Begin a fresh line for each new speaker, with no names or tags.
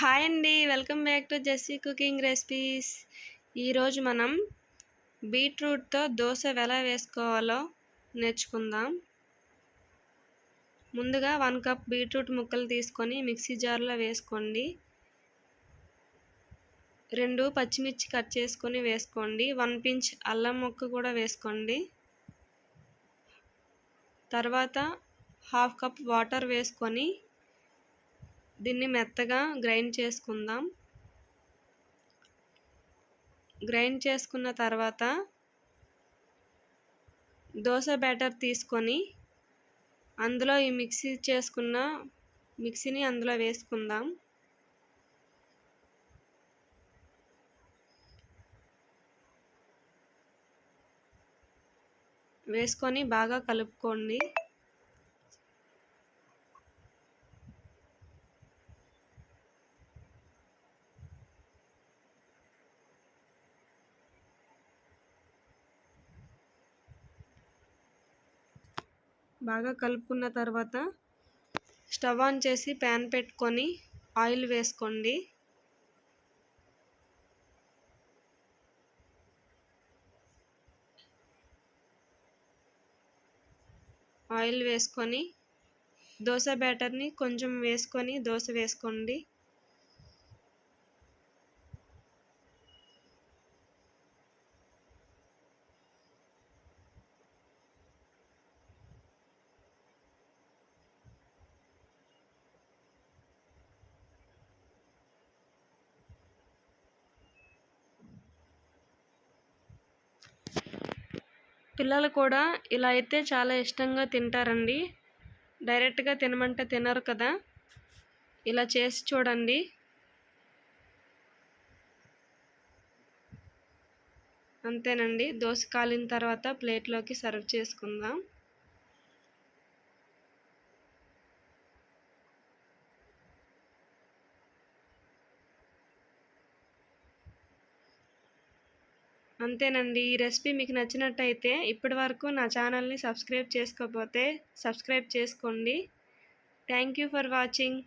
Hi అండి, welcome back to Jessy cooking recipes. ఈరోజు మనం బీట్రూట్తో దోశ ఎలా వేసుకోవాలో నేర్చుకుందాం. ముందుగా 1 కప్ బీట్రూట్ ముక్కలు తీసుకొని మిక్సీ జార్లో వేసుకోండి. 2 పచ్చిమిర్చి కట్ చేసుకొని వేసుకోండి. 1 పించ్ అల్లం ముక్క కూడా వేసుకోండి. తర్వాత 1/2 కప్ వాటర్ వేసుకొని దీన్ని మెత్తగా గ్రైండ్ చేసుకుందాం. గ్రైండ్ చేసుకున్న తర్వాత దోశ బ్యాటర్ తీసుకొని అందులో ఈ మిక్సీని అందులో వేసుకుందాం. వేసుకొని బాగా కలుపుకోండి. బాగా కలుపుకున్న తర్వాత స్టవ్ ఆన్ చేసి ప్యాన్ పెట్టుకొని ఆయిల్ వేసుకోండి. ఆయిల్ వేసుకొని దోశ బ్యాటర్ని కొంచెం వేసుకొని దోశ వేసుకోండి. పిల్లలు కూడా ఇలా అయితే చాలా ఇష్టంగా తింటారండి. డైరెక్ట్గా తినమంటే తినరు కదా, ఇలా చేసి చూడండి. అంతేనండి, దోశ కాలిన తర్వాత ప్లేట్లోకి సర్వ్ చేసుకుందాం. అంతేనండి, ఈ రెసిపీ మీకు నచ్చినట్టయితే ఇప్పటి వరకు నా ఛానల్ని సబ్స్క్రైబ్ చేసుకోకపోతే సబ్స్క్రైబ్ చేసుకోండి. Thank you for watching.